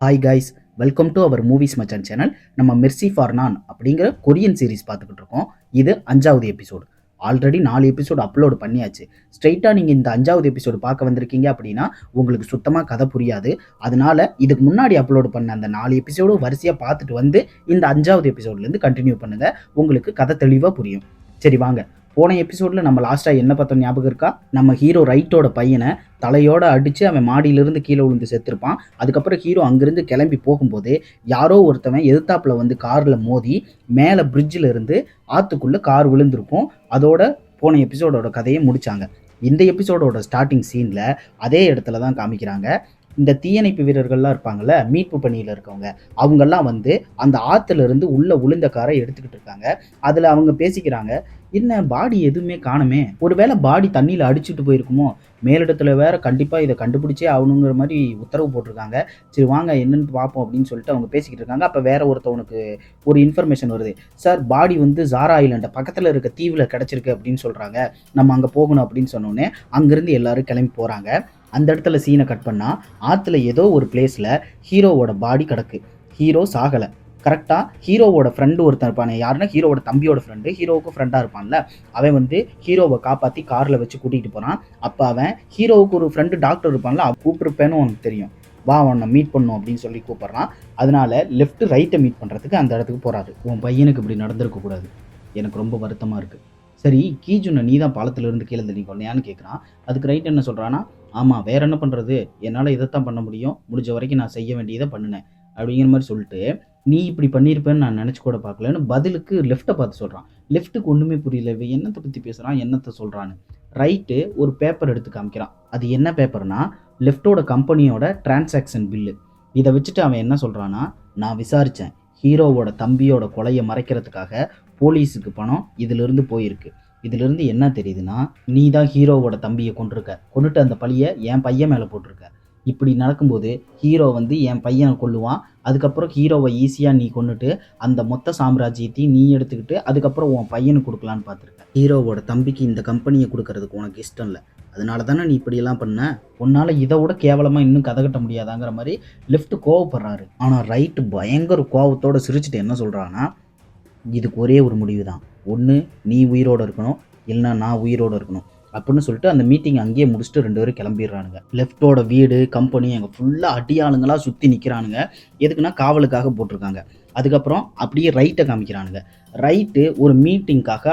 Hi guys, welcome to our movies Machan channel. நம்ம mercy for நான் அப்படிங்கிற கொரியன் சீரிஸ் பார்த்துக்கிட்டு இருக்கோம். இது 5வது எபிசோடு. ஆல்ரெடி 4 எபிசோடு அப்லோடு பண்ணியாச்சு. ஸ்ட்ரெயிட்டாக நீங்கள் இந்த 5வது எபிசோடு பார்க்க வந்திருக்கீங்க அப்படின்னா உங்களுக்கு சுத்தமாக கதை புரியாது. அதனால இதுக்கு முன்னாடி அப்லோடு பண்ண அந்த 4 எபிசோடு வரிசையாக பார்த்துட்டு வந்து இந்த 5வது எபிசோட்லேருந்து கண்டினியூ பண்ணுங்கள். உங்களுக்கு கதை தெளிவாக புரியும். சரி வாங்க. போன எபிசோடில் நம்ம லாஸ்ட்டாக என்ன பார்த்தோம் ஞாபகம் இருக்கா? நம்ம ஹீரோ ரைட்டோட பையனை தலையோடு அடித்து அவன் மாடியிலிருந்து கீழே விழுந்து செத்துருப்பான். அதுக்கப்புறம் ஹீரோ அங்கேருந்து கிளம்பி போகும்போது யாரோ ஒருத்தவன் எதிர்த்தாப்பில் வந்து காரில் மோதி மேலே பிரிட்ஜில் இருந்து ஆற்றுக்குள்ளே கார் விழுந்திருக்கும். அதோட போன எபிசோடோட கதையை முடித்தாங்க. இந்த எபிசோடோட ஸ்டார்டிங் சீனில் அதே இடத்துல தான் காமிக்கிறாங்க. இந்த தீயணைப்பு வீரர்கள்லாம் இருப்பாங்கள்ல, மீட்பு பணியில் இருக்கவங்க, அவங்கெல்லாம் வந்து அந்த ஆற்றுலேருந்து உள்ளே விழுந்த காரை எடுத்துக்கிட்டு இருக்காங்க. அதில் அவங்க பேசிக்கிறாங்க, என்ன பாடி எதுவுமே காணுமே, ஒருவேளை பாடி தண்ணியில் அடிச்சுட்டு போயிருக்குமோ, மேலிடத்துல வேற கண்டிப்பாக இதை கண்டுபிடிச்சே ஆகணுங்கிற மாதிரி உத்தரவு போட்டிருக்காங்க. சரி வாங்க என்னன்னு பார்ப்போம் அப்படின்னு சொல்லிட்டு அவங்க பேசிக்கிட்டு இருக்காங்க. அப்போ வேற ஒருத்தவனுக்கு ஒரு இன்ஃபர்மேஷன் வருது. சார் பாடி வந்து ஜாரா ஐலண்டை பக்கத்தில் இருக்க தீவில் கிடச்சிருக்கு அப்படின்னு சொல்கிறாங்க, நம்ம அங்கே போகணும் அப்படின்னு சொன்னோன்னே அங்கேருந்து எல்லாரும் கிளம்பி போகிறாங்க. அந்த இடத்துல சீனை கட் பண்ணால் ஆற்றுல ஏதோ ஒரு பிளேஸில் ஹீரோவோட பாடி கிடக்கு. ஹீரோ சாகலை. கரெக்டாக ஹீரோவோட ஃப்ரெண்டு ஒருத்தன் இருப்பானே, யாருன்னா ஹீரோவோட தம்பியோட ஃப்ரெண்டு, ஹீரோவுக்கு ஃப்ரெண்டாக இருப்பான்ல, அவன் வந்து ஹீரோவை காப்பாற்றி காரில் வச்சு கூட்டிகிட்டு போகிறான். அப்போ அவன் ஹீரோவுக்கு ஒரு ஃப்ரெண்டு டாக்டர் இருப்பான்ல, அவன் கூப்பிட்டுருப்பேன்னு உனக்கு தெரியும், வா உன்னை மீட் பண்ணும் அப்படின்னு சொல்லி கூப்பிட்றான். அதனால லெஃப்ட் ரைட்டை மீட் பண்ணுறதுக்கு அந்த இடத்துக்கு போகிறாரு. உன் பையனுக்கு இப்படி நடந்திருக்கக்கூடாது, எனக்கு ரொம்ப வருத்தமாக இருக்குது. சரி கீஜுனை நீ தான் பாலத்திலிருந்து கீழே தண்ணி கொள்ளையான்னு கேட்குறான். அதுக்கு ரைட் என்ன சொல்கிறான்னா, ஆமாம் வேற என்ன பண்ணுறது, என்னால் இதைத்தான் பண்ண முடியும், முடிஞ்ச வரைக்கும் நான் செய்ய வேண்டியதை பண்ணினேன் அப்படிங்கிற மாதிரி சொல்லிட்டு, நீ இப்படி பண்ணியிருப்பேன்னு நான் நினச்சி கூட பார்க்கலன்னு பதிலுக்கு லெஃப்ட்டை பார்த்து சொல்கிறான். லெஃப்ட்டுக்கு ஒன்றுமே புரியல, இவன் என்னத்தை பற்றி பேசுகிறான், என்னத்தை சொல்கிறான்னு. ரைட்டு ஒரு பேப்பர் எடுத்து காமிக்கிறான். அது என்ன பேப்பர்னா, லெஃப்ட்டோட கம்பெனியோட டிரான்சாக்ஷன் பில்லு. இதை வச்சுட்டு அவன் என்ன சொல்கிறான்னா, நான் விசாரித்தேன், ஹீரோவோட தம்பியோட கொலையை மறைக்கிறதுக்காக போலீஸுக்கு பணம் இதிலிருந்து போயிருக்கு. இதிலிருந்து என்ன தெரியுதுன்னா, நீ தான் ஹீரோவோட தம்பியை கொண்டுட்டு அந்த பழியை என் பையன் மேலே போட்டிருக்க. இப்படி நடக்கும்போது ஹீரோ வந்து என் பையனை கொல்லுவான். அதுக்கப்புறம் ஹீரோவை ஈஸியாக நீ கொண்டுட்டு அந்த மொத்த சாம்ராஜ்யத்தையும் நீ எடுத்துக்கிட்டு அதுக்கப்புறம் உன் பையனுக்கு கொடுக்கலான்னு பார்த்துருக்க. ஹீரோவோட தம்பிக்கு இந்த கம்பெனியை கொடுக்கறதுக்கு உனக்கு இஷ்டம் இல்லை, அதனால தானே நீ இப்படியெல்லாம் பண்ண, உன்னால் இதை விட கேவலமாக இன்னும் கதை கட்ட முடியாதாங்கிற மாதிரி லெஃப்ட் கோவப்படுறாரு. ஆனால் ரைட்டு பயங்கர கோவத்தோடு சிரிச்சுட்டு என்ன சொல்கிறான்னா, இதுக்கு ஒரே ஒரு முடிவு தான், ஒன்று நீ உயிரோடு இருக்கணும், இல்லைனா நான் உயிரோடு இருக்கணும் அப்படின்னு சொல்லிட்டு அந்த மீட்டிங் அங்கேயே முடிச்சுட்டு 2 பேரும் கிளம்பிடுறானுங்க. லெஃப்ட்டோட வீடு கம்பெனி அங்கே ஃபுல்லாக அடியாளுங்களாக சுற்றி நிற்கிறானுங்க. எதுக்குன்னா காவலுக்காக போட்டிருக்காங்க. அதுக்கப்புறம் அப்படியே ரைட்டை காமிக்கிறானுங்க. ரைட்டு ஒரு மீட்டிங்காக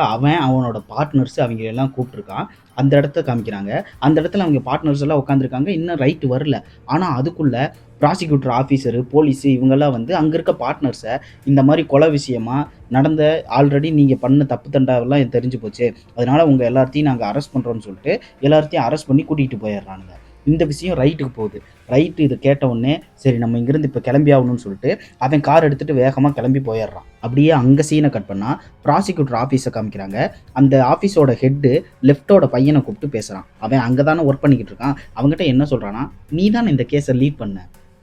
அவனோட பார்ட்னர்ஸ் அவங்க எல்லாம் கூப்பிட்ருக்கான். அந்த இடத்த காமிக்கிறாங்க. அந்த இடத்துல அவங்க பார்ட்னர்ஸ் எல்லாம் உட்காந்துருக்காங்க. இன்னும் ரைட்டு வரல. ஆனால் அதுக்குள்ளே ப்ராசிக்யூட்டர் ஆஃபீஸரு, போலீஸு இவங்கெல்லாம் வந்து அங்கே இருக்க பார்ட்னர்ஸை இந்த மாதிரி கொலை விஷயமா நடந்த ஆல்ரெடி நீங்கள் பண்ண தப்பு தண்டாவெல்லாம் தெரிஞ்சு போச்சு, அதனால் உங்கள் எல்லாத்தையும் நாங்கள் அரெஸ்ட் பண்ணுறோன்னு சொல்லிட்டு எல்லாத்தையும் அரெஸ்ட் பண்ணி கூட்டிகிட்டு போயிடுறானுங்க. இந்த விஷயம் ரைட்டுக்கு போகுது. ரைட்டு இதை கேட்ட உடனே சரி நம்ம இங்கேருந்து இப்போ கிளம்பி ஆகணும்னு சொல்லிட்டு அவன் கார் எடுத்துகிட்டு வேகமாக கிளம்பி போயிடுறான். அப்படியே அங்கே சீனை கட் பண்ணால் ப்ராசிக்யூட்டர் ஆஃபீஸை காமிக்கிறாங்க. அந்த ஆஃபீஸோட ஹெட்டு லெஃப்ட்டோட பையனை கூப்பிட்டு பேசுகிறான். அவன் அங்கே தானே ஒர்க் பண்ணிக்கிட்டு இருக்கான். அவங்ககிட்ட என்ன சொல்கிறான்னா, நீ தானே இந்த கேஸை லீட் பண்ண,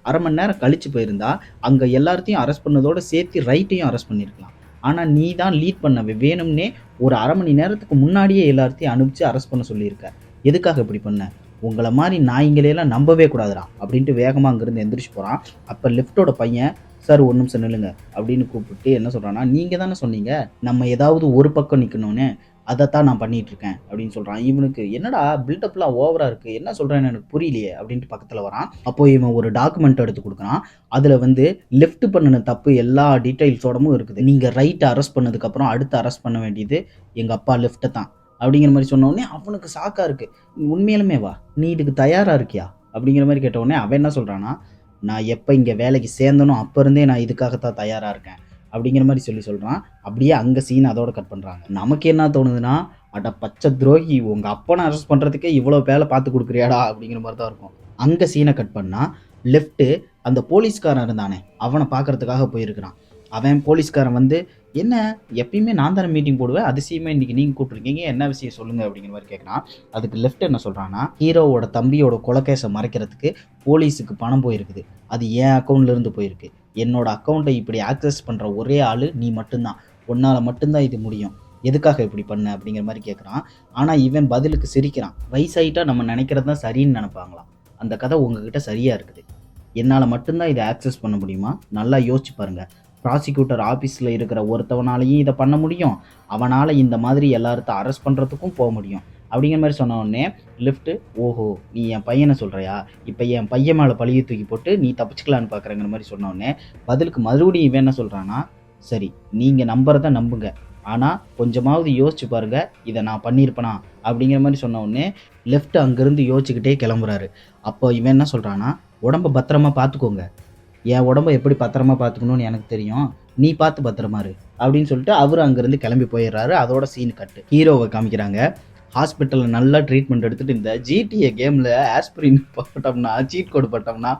அரை மணி நேரம் கழித்து போயிருந்தா அங்கே எல்லாத்தையும் அரெஸ்ட் பண்ணதோடு சேர்த்து ரைட்டையும் அரெஸ்ட் பண்ணியிருக்கலாம். ஆனால் நீ தான் லீட் பண்ண, வேணும்னே ஒரு அரை மணி நேரத்துக்கு முன்னாடியே எல்லாத்தையும் அனுப்பிச்சு அரெஸ்ட் பண்ண சொல்லியிருக்க. எதுக்காக இப்படி பண்ண, உங்களை மாதிரி நாய்ங்களையெல்லாம் நம்பவே கூடாதுடா அப்படின்ட்டு வேகமாக அங்கேருந்து எந்திரிச்சு போகிறான். அப்போ லெஃப்ட்டோட பையன், சார் ஒரு நிமிஷம் நில்லுங்க அப்படின்னு கூப்பிட்டு என்ன சொல்கிறான்னா, நீங்கள் தானே சொன்னீங்க நம்ம ஏதாவது ஒரு பக்கம் நிற்கணும்னு, அதைத்தான் நான் பண்ணிகிட்ருக்கேன் அப்படின்னு சொல்கிறான். இவனுக்கு என்னடா பில்டப்லாம் ஓவராக இருக்குது, என்ன சொல்கிறேன்னு எனக்கு புரியலையே அப்படின்ட்டு பக்கத்தில் வரான். அப்போது இவன் ஒரு டாக்குமெண்ட் எடுத்து கொடுக்குறான். அதில் வந்து லெஃப்ட் பண்ணின தப்பு எல்லா டீட்டெயில்ஸோடமும் இருக்குது. நீங்கள் ரைட்டை அரெஸ்ட் பண்ணதுக்கப்புறம் அடுத்து அரெஸ்ட் பண்ண வேண்டியது எங்கள் அப்பா லெஃப்ட்டை தான் அப்படிங்கிற மாதிரி சொன்னோடனே அவனுக்கு ஷாக்காக இருக்குது. உண்மையிலுமே வா, நீ இதுக்கு தயாராக இருக்கியா அப்படிங்கிற மாதிரி கேட்டவுடனே அவன் என்ன சொல்கிறான்னா, நான் எப்போ இங்கே வேலைக்கு சேர்ந்தனோ அப்போ இருந்தே நான் இதுக்காகத்தான் தயாராக இருக்கேன் அப்படிங்கிற மாதிரி சொல்கிறான். அப்படியே அங்கே சீன் அதோட கட் பண்ணுறாங்க. நமக்கு என்ன தோணுதுன்னா, அட பச்சை துரோகி, உங்கள் அப்பனை அரெஸ்ட் பண்ணுறதுக்கே இவ்வளோ வேலை பார்த்து கொடுக்குறியாடா அப்படிங்கிற மாதிரி தான் இருக்கும். அங்கே சீனை கட் பண்ணால் லெஃப்ட்டு அந்த போலீஸ்காரன் இருந்தானே அவனை பார்க்குறதுக்காக போயிருக்கிறான். அவன் போலீஸ்காரன் வந்து, என்ன எப்பயுமே நான் தானே மீட்டிங் போடுவேன், அதிசயமாக இன்றைக்கி நீங்கள் கூப்பிட்ருக்கீங்க, என்ன விஷயம் சொல்லுங்கள் அப்படிங்கிற மாதிரி கேட்குறான். அதுக்கு லெஃப்ட் என்ன சொல்கிறான்னா, ஹீரோவோட தம்பியோட கொலைகேஸை மறைக்கிறதுக்கு போலீஸுக்கு பணம் போயிருக்குது, அது என் அக்கௌண்ட்லேருந்து போயிருக்கு, என்னோட அக்கௌண்ட்டை இப்படி ஆக்சஸ் பண்ணுற ஒரே ஆள் நீ மட்டும்தான், உன்னால் மட்டும்தான் இது முடியும், எதுக்காக இப்படி பண்ண அப்படிங்கிற மாதிரி கேட்குறான். ஆனால் இவன் பதிலுக்கு சிரிக்கிறான். வயசாயிட்டா நம்ம நினைக்கிறது தான் சரின்னு நினைப்பாங்களாம், அந்த கதை உங்ககிட்ட சரியாக இருக்குது, என்னால் மட்டும்தான் இதை ஆக்சஸ் பண்ண முடியுமா? நல்லா யோசிச்சு பாருங்கள். ப்ராசிக்யூட்டர் ஆஃபீஸில் இருக்கிற ஒருத்தவனாலையும் இதை பண்ண முடியும், அவனால் இந்த மாதிரி எல்லார்த்த அரெஸ்ட் பண்ணுறதுக்கும் போக முடியும் அப்படிங்கிற மாதிரி சொன்ன உடனே லெஃப்ட்டு, ஓஹோ நீ என் பையனை சொல்கிறியா, இப்போ என் பையன் மேலே பழியை தூக்கி போட்டு நீ தப்பிச்சுக்கலான்னு பார்க்குறங்கிற மாதிரி சொன்ன உடனே பதிலுக்கு மறுபடியும் இவன் என்ன சொல்கிறான்னா, சரி நீங்கள் நம்புறத நம்புங்க, ஆனால் கொஞ்சமாவது யோசிச்சு பாருங்க இதை நான் பண்ணியிருப்பேனா அப்படிங்கிற மாதிரி சொன்ன உடனே லெஃப்ட் அங்கேருந்து யோசிச்சுக்கிட்டே கிளம்புறாரு. அப்போ இவன் என்ன சொல்கிறான்னா, உடம்பை பத்திரமா பார்த்துக்கோங்க, என் உடம்பை எப்படி பத்திரமா பார்த்துக்கணும்னு எனக்கு தெரியும், நீ பார்த்து பத்திரமா இரு அப்படின்னு சொல்லிட்டு அவர் அங்கேருந்து கிளம்பி போயிடுறாரு. அதோட சீன் கட்டு. ஹீரோவை காமிக்கிறாங்க. ஹாஸ்பிட்டலில் நல்லா ட்ரீட்மெண்ட் எடுத்துகிட்டு இந்த ஜிடிஏ கேமில் ஆஸ்பிரின் போட்டோம்னா, சீட் கோடு போட்டோம்னா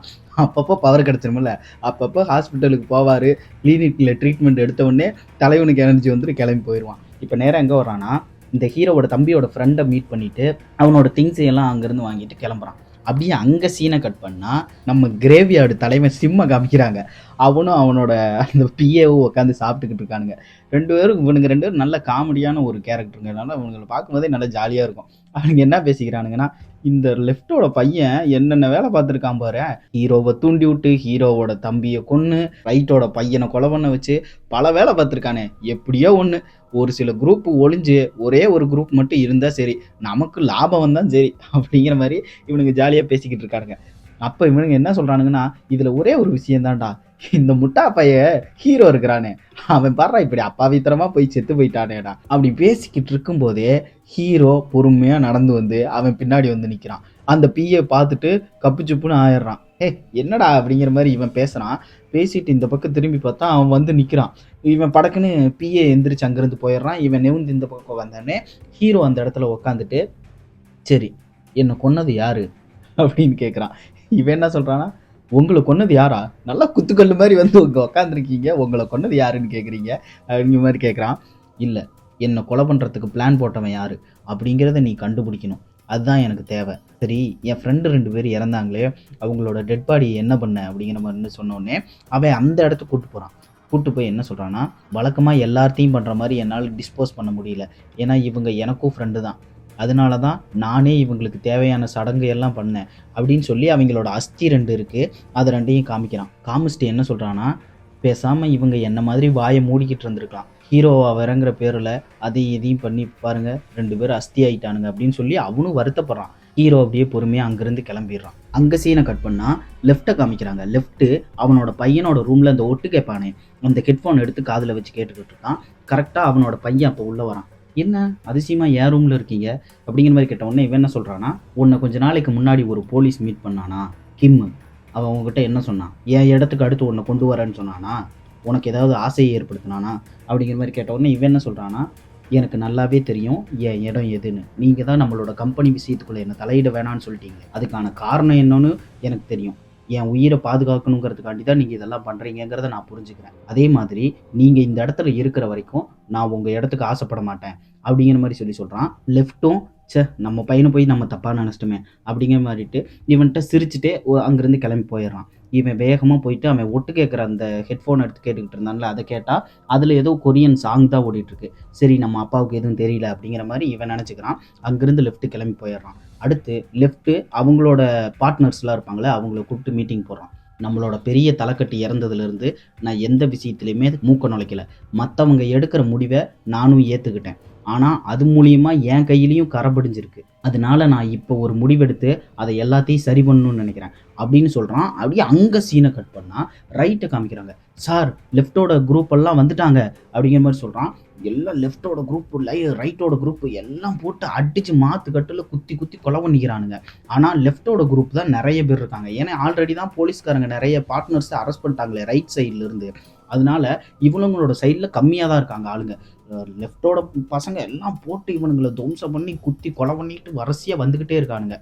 அப்பப்போ பவர் கிடச்சிருமில்ல, அப்பப்போ ஹாஸ்பிட்டலுக்கு போவார், கிளினிக்கில் ட்ரீட்மெண்ட் எடுத்த உடனே தலைவனுக்கு எனர்ஜி வந்துட்டு கிளம்பி போயிடுவான். இப்போ நேராக எங்கே வர்றான்னா, இந்த ஹீரோவோட தம்பியோட ஃப்ரெண்டை மீட் பண்ணிவிட்டு அவனோட திங்ஸ் எல்லாம் அங்கேருந்து வாங்கிட்டு கிளம்புறான். அப்படியே அங்கே சீனை கட் பண்ணால் நம்ம கிரேவியார்டு தலைவன் சிம்மை காமிக்கிறாங்க. அவனும் அவனோட அந்த பிஏவும் உட்காந்து சாப்பிட்டுக்கிட்டு இருக்கானுங்க. இவனுங்க ரெண்டு பேரும் நல்ல காமெடியான ஒரு கேரக்டருங்கிறதுனால அவங்களை பார்க்கும்போதே நல்லா ஜாலியாக இருக்கும். அவனுங்க என்ன பேசிக்கிறானுங்கன்னா, இந்த லெஃப்டோட பையன் என்னென்ன வேலை பார்த்துருக்கான் பாரு, ஹீரோவை தூண்டி விட்டு ஹீரோவோட தம்பியை கொன்று ரைட்டோட பையனை கொலை பண்ண வச்சு பல வேலை பார்த்துருக்கானே, எப்படியோ ஒன்று ஒரு சில குரூப் ஒளிஞ்சு ஒரே ஒரு குரூப் மட்டும் இருந்தால் சரி, நமக்கு லாபம் வந்தால் சரி அப்படிங்கிற மாதிரி இவனுங்க ஜாலியாக பேசிக்கிட்டு இருக்காருங்க. அப்போ இவனுங்க என்ன சொல்கிறானுங்கன்னா, இதில் ஒரே ஒரு விஷயந்தான்டா, இந்த முட்டா பைய ஹீரோ இருக்கிறானே அவன் பாடுறா இப்படி அப்பாவித்தரமாக போய் செத்து போயிட்டானேடா அப்படி பேசிக்கிட்டு இருக்கும்போதே ஹீரோ பொறுமையாக நடந்து வந்து அவன் பின்னாடி வந்து நிற்கிறான். அந்த பிஏ பார்த்துட்டு கப்பு சுப்புன்னு ஆயிடுறான். என்னடா அப்படிங்கிற மாதிரி இவன் பேசுகிறான். பேசிட்டு இந்த பக்கம் திரும்பி பார்த்தா அவன் வந்து நிற்கிறான். இவன் படக்குன்னு பிஏ எந்திரிச்சு அங்கேருந்து போயிடுறான். இவன் நெவுந்து இந்த பக்கம் வந்தானே ஹீரோ அந்த இடத்துல உக்காந்துட்டு, சரி என்னை கொன்னது யாரு அப்படின்னு கேட்குறான். இவன் என்ன சொல்கிறான்னா, உங்களை கொன்னது யாரா, நல்லா குத்துக்கல்லு மாதிரி வந்து உட்காந்துருக்கீங்க, உங்களை கொன்னது யாருன்னு கேட்குறீங்க அப்படிங்கிற மாதிரி கேட்குறான். இல்லை, என்னை கொலை பண்ணுறதுக்கு பிளான் போட்டவன் யார் அப்படிங்கிறத நீ கண்டுபிடிக்கணும், அதுதான் எனக்கு தேவை. சரி, என் ஃப்ரெண்டு 2 பேர் இறந்தாங்களே, அவங்களோட டெட் பாடி என்ன பண்ண அப்படிங்கிற மாதிரி சொன்னோடனே அவன் அந்த இடத்துக்கு கூப்பிட்டு போய் என்ன சொல்கிறான்னா, வழக்கமாக எல்லாத்தையும் பண்ணுற மாதிரி என்னால் டிஸ்போஸ் பண்ண முடியல, ஏன்னா இவங்க எனக்கும் ஃப்ரெண்டு தான், அதனால தான் நானே இவங்களுக்கு தேவையான சடங்கு எல்லாம் பண்ணேன் அப்படின்னு சொல்லி அவங்களோட அஸ்தி 2 இருக்குது, அது 2ஐயும் காமிக்கிறான். காமிச்சிட்டு என்ன சொல்கிறான்னா, பேசாமல் இவங்க என்ன மாதிரி வாயை மூடிக்கிட்டு இருந்திருக்கலாம், ஹீரோவா வரங்கிற பேரில் அதையும் இதையும் பண்ணி பாருங்கள் 2 பேரும் அஸ்தி ஆகிட்டானுங்க அப்படின்னு சொல்லி அவனும் வருத்தப்படுறான். ஹீரோ அப்படியே பொறுமையாக அங்கேருந்து கிளம்பிடுறான். அங்கே சீனை கட் பண்ணால் லெஃப்ட்டை காமிக்கிறாங்க. லெஃப்ட்டு அவனோட பையனோட ரூமில் அந்த ஒட்டு கேட்பானே அந்த ஹெட்ஃபோன் எடுத்து காதில் வச்சு கேட்டுக்கிட்டு இருக்கான். கரெக்டாக அவனோட பையன் அப்போ உள்ளே வரான். என்ன அதிசயமாக என் ரூமில் இருக்கீங்க அப்படிங்கிற மாதிரி கேட்ட உடனே இவன் என்ன சொல்கிறான்னா, உன்னை கொஞ்ச நாளைக்கு முன்னாடி ஒரு போலீஸ் மீட் பண்ணானா கிம், அவன் உங்ககிட்ட என்ன சொன்னான், என் இடத்துக்கு அடுத்து உன்னை கொண்டு வரேன்னு சொன்னானா, உனக்கு ஏதாவது ஆசையை ஏற்படுத்தினானா அப்படிங்கிற மாதிரி கேட்ட உடனே இவன் என்ன சொல்கிறான்னா, எனக்கு நல்லாவே தெரியும் என் இடம் எதுன்னு, நீங்கள் தான் நம்மளோட கம்பெனி விஷயத்துக்குள்ளே என்னை தலையிட வேணான்னு சொல்லிட்டீங்க, அதுக்கான காரணம் என்னன்னு எனக்கு தெரியும், என் உயிரை பாதுகாக்கணுங்கிறதுக்காண்டி தான் நீங்கள் இதெல்லாம் பண்ணுறீங்கிறத நான் புரிஞ்சுக்கிறேன், அதே மாதிரி நீங்கள் இந்த இடத்துல இருக்கிற வரைக்கும் நான் உங்கள் இடத்துக்கு ஆசைப்பட மாட்டேன் அப்படிங்கிற மாதிரி சொல்கிறான். லெஃப்ட்டும் நம்ம பையனை போய் நம்ம தப்பாக நினச்சிட்டோமே அப்படிங்கிற மாதிரிட்டு இவன்கிட்ட சிரிச்சுட்டே அங்கேருந்து கிளம்பி போயிடுறான். இவன் வேகமாக போயிட்டு அவன் ஒட்டு கேட்குற அந்த ஹெட்ஃபோன் எடுத்து கேட்டுக்கிட்டு இருந்தான்ல, அதை கேட்டால் அதில் ஏதோ கொரியன் சாங் தான் ஓடிட்டுருக்கு. சரி, நம்ம அப்பாவுக்கு எதுவும் தெரியல அப்படிங்கிற மாதிரி இவன் நினச்சிக்கிறான். அங்கேருந்து லெஃப்ட்டு கிளம்பி போயிடுறான். அடுத்து லெஃப்ட்டு அவங்களோட பார்ட்னர்ஸ்லாம் இருப்பாங்களே, அவங்கள கூப்பிட்டு மீட்டிங் போடுறான். நம்மளோட பெரிய தலைக்கட்டு இறந்ததுலேருந்து நான் எந்த விஷயத்துலையுமே மூக்க நுழைக்கல, மற்றவங்க எடுக்கிற முடிவை நானும் ஏற்றுக்கிட்டேன், ஆனால் அது மூலியமாக என் கையிலையும் கரைபடிஞ்சிருக்கு, அதனால நான் இப்போ ஒரு முடிவெடுத்து அதை எல்லாத்தையும் சரி பண்ணணும்னு நினைக்கிறேன் அப்படின்னு சொல்கிறான். அப்படியே அங்கே சீனை கட் பண்ணால் ரைட்டை காமிக்கிறாங்க. சார், லெஃப்டோட குரூப் எல்லாம் வந்துட்டாங்க அப்படிங்கிற மாதிரி சொல்கிறான். எல்லாம் லெஃப்டோட குரூப் ரைட்டோட குரூப் எல்லாம் போட்டு அடித்து மாற்று கட்டில் குத்தி கொலை பண்ணிக்கிறானுங்க. ஆனால் லெஃப்டோட குரூப் தான் நிறைய பேர் இருக்காங்க, ஏன்னா ஆல்ரெடி தான் போலீஸ்காரங்க நிறைய பார்ட்னர்ஸை அரெஸ்ட் பண்ணிட்டாங்களே ரைட் சைட்லேருந்து, அதனால இவனுங்களோட சைடில் கம்மியாக தான் இருக்காங்க ஆளுங்க. லெஃப்டோட பசங்க எல்லாம் போட்டு இவனுங்களை துவம்சம் பண்ணி குத்தி கொலை பண்ணிட்டு வரிசையாக வந்துக்கிட்டே இருக்கானுங்க.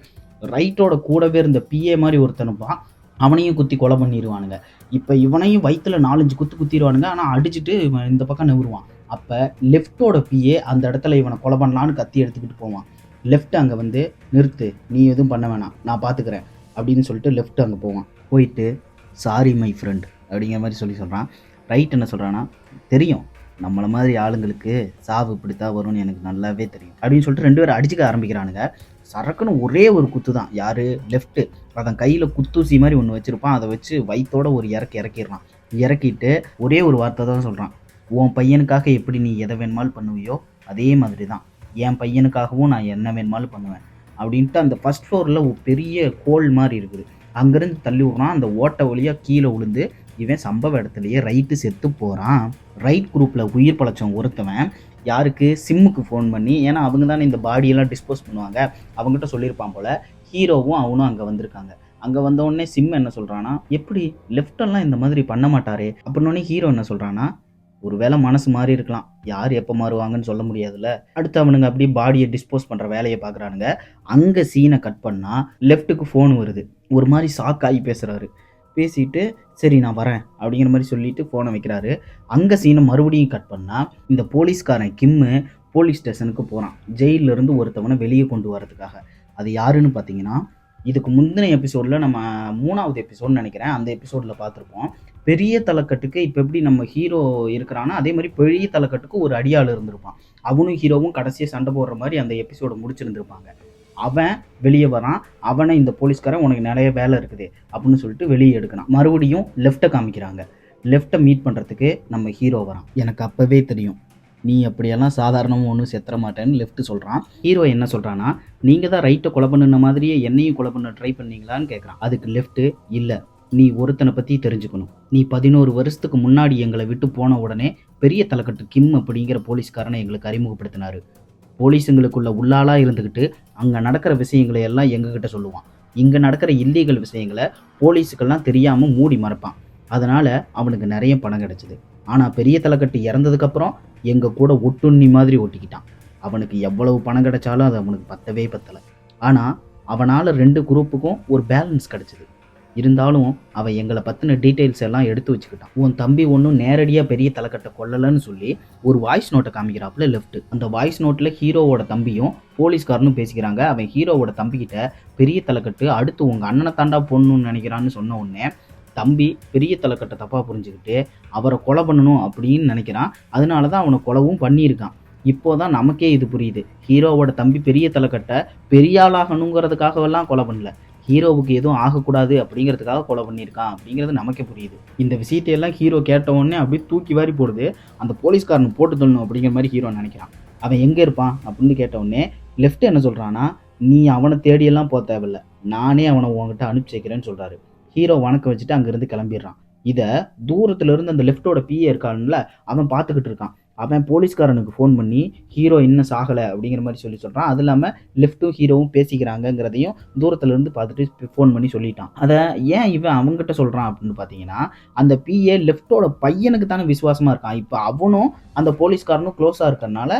ரைட்டோட கூடவே இருந்த பிஏ மாதிரி ஒருத்தனுப்பான், அவனையும் குத்தி கொலை பண்ணிடுவானுங்க. இப்போ இவனையும் வயிற்றுல 4-5 குத்திடுவானுங்க, ஆனால் அடிச்சுட்டு இவன் இந்த பக்கம் நெவுருவான். அப்போ லெஃப்டோட பிஏ அந்த இடத்துல இவனை கொலை பண்ணலான்னு கத்தி எடுத்துக்கிட்டு போவான். லெஃப்ட் அங்கே வந்து, நிறுத்து, நீ எதுவும் பண்ண வேணாம், நான் பார்த்துக்கிறேன் அப்படின்னு சொல்லிட்டு லெஃப்ட் அங்கே போவான். போயிட்டு சாரி மை ஃப்ரெண்ட் அப்படிங்கிற மாதிரி சொல்கிறான். ரைட் என்ன சொல்கிறான்னா, தெரியும் நம்மளை மாதிரி ஆளுங்களுக்கு சாவு இப்படித்தான் வரும்னு எனக்கு நல்லாவே தெரியும் அப்படின்னு சொல்லிட்டு 2 பேரும் அடிச்சுக்க ஆரம்பிக்கிறானுங்க. சரக்குன்னு ஒரே ஒரு குத்து தான். யாரு? லெஃப்ட்டு. அதன் கையில் குத்தூசி மாதிரி ஒன்று வச்சுருப்பான். அதை வச்சு வயிற்றோட ஒரு இறக்கிடுறான். இறக்கிட்டு ஒரே ஒரு வார்த்தை தான் சொல்கிறான், உன் பையனுக்காக எப்படி நீ எதை வேணுமாலும் பண்ணுவியோ அதே மாதிரி தான் என் பையனுக்காகவும் நான் என்ன வேணுமாலும் பண்ணுவேன் அப்படின்ட்டு அந்த ஃபர்ஸ்ட் ஃப்ளோரில் ஒரு பெரிய கோல் மாதிரி இருக்குது. அங்கேருந்து தள்ளி விட்றான். அந்த ஓட்டை வழியாக கீழே விழுந்து இவன் சம்பவ இடத்துலையே ரைட்டு செத்து போகிறான். ரைட் குரூப்பில் உயிர் பழச்சவன் ஒருத்தவன் யாருக்கு? சிம்முக்கு ஃபோன் பண்ணி, ஏன்னா அவங்க தானே இந்த பாடியெல்லாம் டிஸ்போஸ் பண்ணுவாங்க, அவங்ககிட்ட சொல்லியிருப்பான் போல். ஹீரோவும் அவனும் அங்கே வந்திருக்காங்க. அங்கே வந்தவுடனே சிம் என்ன சொல்கிறான்னா, எப்படி லெஃப்டெல்லாம் இந்த மாதிரி பண்ண மாட்டாரே அப்படின்னோடனே ஹீரோ என்ன சொல்கிறான்னா, ஒரு வேளை மனசு மாறி இருக்கலாம், யார் எப்போ மாறுவாங்கன்னு சொல்ல முடியாதுல்ல. அடுத்து அவனுங்க அப்படியே பாடியை டிஸ்போஸ் பண்ணுற வேலையை பார்க்குறானுங்க. அங்கே சீனை கட் பண்ணால் லெஃப்ட்டுக்கு ஃபோன் வருது. ஒரு மாதிரி ஷாக் ஆகி பேசுகிறாரு. பேசிட்டு சரி நான் வரேன் அப்படிங்கிற மாதிரி சொல்லிட்டு ஃபோனை வைக்கிறாரு. அங்கே சீனை மறுபடியும் கட் பண்ணால் இந்த போலீஸ்காரன் கிம்மு போலீஸ் ஸ்டேஷனுக்கு போகிறான், ஜெயிலிருந்து ஒருத்தவனை வெளியே கொண்டு வரதுக்காக. அது யாருன்னு பார்த்தீங்கன்னா, இதுக்கு முந்தின எபிசோடில் நம்ம 3வது எபிசோட்னு நினைக்கிறேன், அந்த எபிசோடில் பார்த்துருப்போம். பெரிய தலைக்கட்டுக்கு இப்போ எப்படி நம்ம ஹீரோ இருக்கிறான்னா அதே மாதிரி பெரிய தலைக்கட்டுக்கு ஒரு அடியாள் இருந்திருப்பான். அவனும் ஹீரோவும் கடைசியாக சண்டை போடுற மாதிரி அந்த எபிசோடை முடிச்சிருந்துருப்பாங்க. அவன் வெளியே வரான். அவனை இந்த போலீஸ்காரன் உனக்கு நிறைய வேலை இருக்குது அப்படின்னு சொல்லிட்டு வெளியே எடுக்கிறான். மறுபடியும் லெஃப்ட்டை காமிக்கிறாங்க. லெஃப்ட்டை மீட் பண்ணுறதுக்கு நம்ம ஹீரோ வரான். எனக்கு அப்போவே தெரியும் நீ அப்படியெல்லாம் சாதாரணமாக ஒன்றும் செத்துற மாட்டேன்னு லெஃப்ட்டு சொல்கிறான். ஹீரோ என்ன சொல்கிறான்னா, நீங்கள் தான் ரைட்டை கொலை பண்ணுன மாதிரியே என்னையும் கொலை பண்ண ட்ரை பண்ணீங்களான்னு கேட்குறான். அதுக்கு லெஃப்ட்டு, இல்லை நீ ஒருத்தனை பற்றி தெரிஞ்சுக்கணும். நீ 11 வருஷத்துக்கு முன்னாடி எங்களை விட்டு போன உடனே பெரிய தலைக்கட்டு கிம் அப்படிங்கிற போலீஸ்காரனை எங்களுக்கு அறிமுகப்படுத்தினார். போலீஸுங்களுக்குள்ள உள்ளாளாக இருந்துக்கிட்டு அங்கே நடக்கிற விஷயங்களை எல்லாம் எங்ககிட்ட சொல்லுவான். இங்கே நடக்கிற இல்லீகல் விஷயங்களை போலீஸுக்கெல்லாம் தெரியாமல் மூடி மறைப்பான். அதனால் அவனுக்கு நிறைய பணம் கிடச்சிது. ஆனால் பெரிய தலைக்கட்டு இறந்ததுக்கப்புறம் எங்கள் கூட ஒட்டுண்ணி மாதிரி ஒட்டிக்கிட்டான். அவனுக்கு எவ்வளவு பணம் கிடைச்சாலும் அது அவனுக்கு பத்தவே பத்தலை. ஆனால் அவனால் 2 குரூப்புக்கும் ஒரு பேலன்ஸ் கிடச்சிது. இருந்தாலும் அவன் எங்களை பற்றின டீட்டெயில்ஸ் எல்லாம் எடுத்து வச்சுக்கிட்டான். உன் தம்பி ஒன்றும் நேரடியாக பெரிய தலைக்கட்டை கொல்லலைன்னு சொல்லி ஒரு வாய்ஸ் நோட்டை காமிக்கிறாப்புல லெஃப்ட். அந்த வாய்ஸ் நோட்டில் ஹீரோவோட தம்பியும் போலீஸ்காரனும் பேசிக்கிறாங்க. அவன் ஹீரோவோட தம்பிக்கிட்ட பெரிய தலைக்கட்டு அடுத்து உங்கள் அண்ணனை தாண்டா போடணும்னு நினைக்கிறான்னு சொன்ன உடனே தம்பி பெரிய தலைக்கட்டை தப்பாக புரிஞ்சுக்கிட்டு அவரை கொலை பண்ணணும் அப்படின்னு நினைக்கிறான். அதனால தான் அவனை கொலவும் பண்ணியிருக்கான். இப்போதான் நமக்கே இது புரியுது. ஹீரோவோட தம்பி பெரிய தலைக்கட்டை பெரிய ஆளாகணுங்கிறதுக்காகவெல்லாம் கொலை பண்ணல, ஹீரோவுக்கு எதுவும் ஆகக்கூடாது அப்படிங்கிறதுக்காக கொலை பண்ணியிருக்கான் அப்படிங்கிறது நமக்கே புரியுது. இந்த விஷயத்தையெல்லாம் ஹீரோ கேட்ட உடனே அப்படியே தூக்கி வாரி போடுது. அந்த போலீஸ்காரன் போட்டு தள்ளணும் அப்படிங்கிற மாதிரி ஹீரோ நினைக்கிறான். அவன் எங்கே இருப்பான் அப்படின்னு கேட்ட உடனே லெஃப்ட் என்ன சொல்கிறான்னா, நீ அவனை தேடியெல்லாம் போக தேவையில்லை, நானே அவனை உங்ககிட்ட அனுப்பிச்சி வைக்கிறேன்னு சொல்கிறாரு. ஹீரோ வணக்கம் வச்சுட்டு அங்கேருந்து கிளம்பிடுறான். இதை தூரத்துலேருந்து அந்த லெஃப்டோட பிஏ இருக்கான்ல அவன் பார்த்துக்கிட்டு இருக்கான். அவன் போலீஸ்காரனுக்கு ஃபோன் பண்ணி ஹீரோ இன்னும் சாகலை அப்படிங்கிற மாதிரி சொல்கிறான். அது இல்லாமல் லெஃப்ட்டும் ஹீரோவும் பேசிக்கிறாங்கங்கிறதையும் தூரத்துலேருந்து பார்த்துட்டு ஃபோன் பண்ணி சொல்லிட்டான். அதை ஏன் இவன் அவங்ககிட்ட சொல்கிறான் அப்படின்னு பார்த்தீங்கன்னா, அந்த பிஏ லெஃப்டோட பையனுக்கு தானே விசுவாசமாக இருக்கான். இப்போ அவனும் அந்த போலீஸ்காரனும் க்ளோஸாக இருக்கிறனால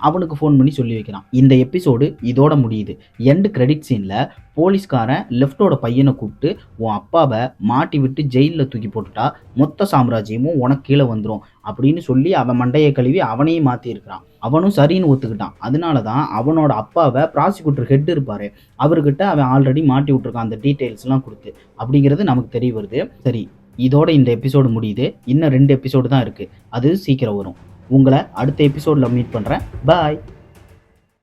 அவனுக்கு ஃபோன் பண்ணி சொல்லி வைக்கிறான். இந்த எபிசோடு இதோட முடியுது. எண்டு கிரெடிட் சீனில் போலீஸ்காரன் லெஃப்டோட பையனை கூப்பிட்டு, உன் அப்பாவை மாட்டி விட்டு ஜெயிலில் தூக்கி போட்டுட்டா மொத்த சாம்ராஜ்யமும் உனக்கு கீழே வந்துடும் அப்படின்னு சொல்லி அவன் மண்டையை கழுவி அவனையும் மாற்றிருக்கிறான். அவனும் சரின்னு ஒத்துக்கிட்டான். அதனால தான் அவனோட அப்பாவை ப்ராசிக்யூட்டர் ஹெட் இருப்பார், அவர்கிட்ட அவன் ஆல்ரெடி மாட்டி விட்டுருக்கான் அந்த டீட்டெயில்ஸ்லாம் கொடுத்து அப்படிங்கிறது நமக்கு தெரிய வருது. சரி, இதோட இந்த எபிசோடு முடியுது. இன்னும் 2 எபிசோடு தான் இருக்குது, அது சீக்கிரம் வரும். உங்களை அடுத்த எபிசோடில் மீட் பண்ணுறேன். பாய்.